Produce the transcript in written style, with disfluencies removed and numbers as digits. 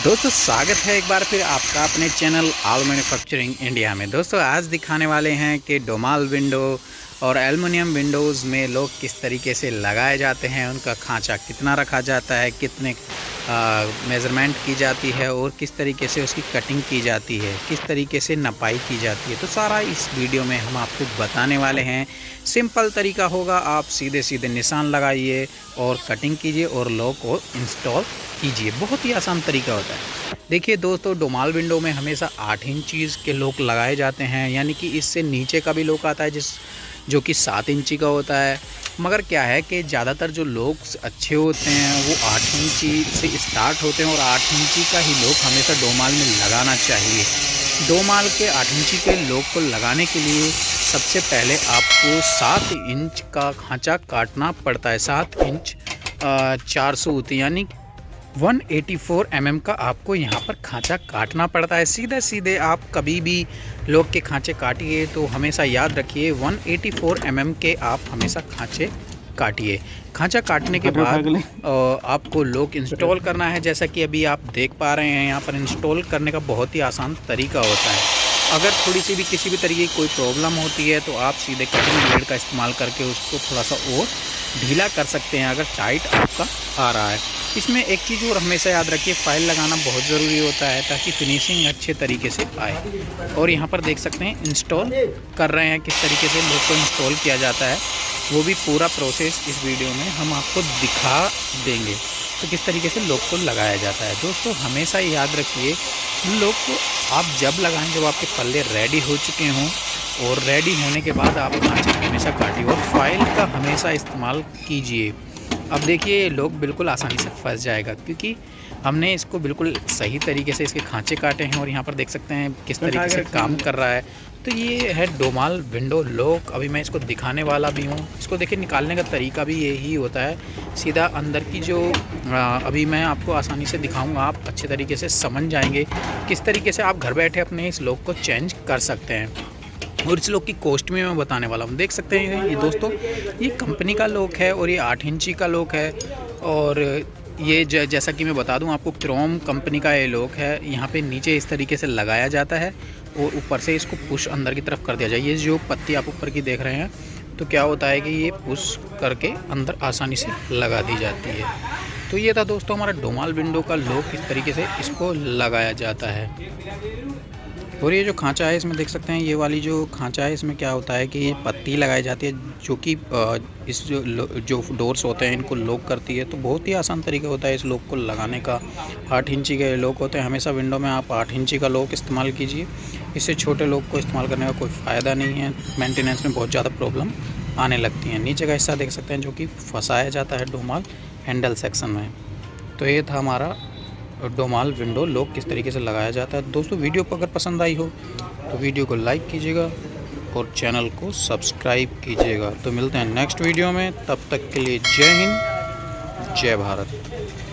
दोस्तों स्वागत है एक बार फिर आपका अपने चैनल ऑल मैन्युफैक्चरिंग इंडिया में। दोस्तों आज दिखाने वाले हैं कि डोमाल विंडो और एल्युमिनियम विंडोज़ में लोग किस तरीके से लगाए जाते हैं, उनका खांचा कितना रखा जाता है, कितने मेज़रमेंट की जाती है और किस तरीके से उसकी कटिंग की जाती है, किस तरीके से नपाई की जाती है। तो सारा इस वीडियो में हम आपको बताने वाले हैं। सिंपल तरीका होगा, आप सीधे सीधे निशान लगाइए और कटिंग कीजिए और लॉक को इंस्टॉल कीजिए। बहुत ही आसान तरीका होता है। देखिए दोस्तों, डोमाल विंडो में हमेशा 8 इंच के लॉक लगाए जाते हैं, यानी कि इससे नीचे का भी लॉक आता है जो कि 7 इंची का होता है। मगर क्या है कि ज़्यादातर जो लॉक्स अच्छे होते हैं वो 8 इंची से स्टार्ट होते हैं और 8 इंची का ही लॉक हमेशा डोमाल में लगाना चाहिए। डोमाल के 8 इंची के लॉक को लगाने के लिए सबसे पहले आपको 7 इंच का खांचा काटना पड़ता है। 7 इंच 400 होती, यानी 184 mm का आपको यहाँ पर खांचा काटना पड़ता है। सीधे सीधे आप कभी भी लॉक के खांचे काटिए तो हमेशा याद रखिए 184 mm के आप हमेशा खांचे काटिए। खांचा काटने के बाद आपको लॉक इंस्टॉल करना है। जैसा कि अभी आप देख पा रहे हैं, यहाँ पर इंस्टॉल करने का बहुत ही आसान तरीका होता है। अगर थोड़ी सी भी किसी भी तरीके की कोई प्रॉब्लम होती है तो आप सीधे कटिंग ब्लेड का इस्तेमाल करके उसको थोड़ा सा और ढीला कर सकते हैं, अगर टाइट आपका आ रहा है। इसमें एक चीज़ और हमेशा याद रखिए, फाइल लगाना बहुत ज़रूरी होता है ताकि फिनिशिंग अच्छे तरीके से आए। और यहाँ पर देख सकते हैं इंस्टॉल कर रहे हैं, किस तरीके से लॉक को इंस्टॉल किया जाता है वो भी पूरा प्रोसेस इस वीडियो में हम आपको दिखा देंगे। तो किस तरीके से लॉक को लगाया जाता है। दोस्तों हमेशा याद रखिए, लॉक को आप जब लगाएं जब आपके पल्ले रेडी हो चुके हों, और रेडी होने के बाद आप खांचे हमेशा काटिए और फाइल का हमेशा इस्तेमाल कीजिए। अब देखिए ये लॉक बिल्कुल आसानी से फंस जाएगा क्योंकि हमने इसको बिल्कुल सही तरीके से इसके खांचे काटे हैं और यहाँ पर देख सकते हैं किस तरीके से काम कर रहा है। तो ये है डोमाल विंडो लॉक। अभी मैं इसको दिखाने वाला भी हूँ। इसको देखिए निकालने का तरीका भी यही होता है, सीधा अंदर की जो अभी मैं आपको आसानी से दिखाऊंगा, आप अच्छे तरीके से समझ जाएंगे किस तरीके से आप घर बैठे अपने इस लॉक को चेंज कर सकते हैं। और इस लॉक की कॉस्ट में मैं बताने वाला हूँ। देख सकते हैं ये दोस्तों, ये कंपनी का लॉक है और ये 8 इंची का लॉक है। और ये जैसा कि मैं बता दूं आपको, क्रोम कंपनी का ये लॉक है। यहाँ पे नीचे इस तरीके से लगाया जाता है और ऊपर से इसको पुश अंदर की तरफ कर दिया जाए। ये जो पत्ती आप ऊपर की देख रहे हैं, तो क्या होता है कि ये पुश करके अंदर आसानी से लगा दी जाती है। तो ये था दोस्तों हमारा डोमाल विंडो का लॉक, किस तरीके से इसको लगाया जाता है। और ये जो खांचा है इसमें देख सकते हैं, ये वाली जो खांचा है इसमें क्या होता है कि ये पत्ती लगाई जाती है जो कि इस जो डोर्स होते हैं इनको लॉक करती है। तो बहुत ही आसान तरीका होता है इस लॉक को लगाने का। 8 इंची के लॉक होते हैं, हमेशा विंडो में आप 8 इंची का लॉक इस्तेमाल कीजिए। इससे छोटे लॉक को इस्तेमाल करने का कोई फ़ायदा नहीं है, मेंटेनेंस में बहुत ज़्यादा प्रॉब्लम आने लगती हैं। नीचे का हिस्सा देख सकते हैं जो कि फंसाया जाता है डोमाल हैंडल सेक्शन में। तो ये था हमारा डोमाल विंडो लॉक किस तरीके से लगाया जाता है। दोस्तों वीडियो को अगर पसंद आई हो तो वीडियो को लाइक कीजिएगा और चैनल को सब्सक्राइब कीजिएगा। तो मिलते हैं नेक्स्ट वीडियो में, तब तक के लिए जय हिंद, जय भारत।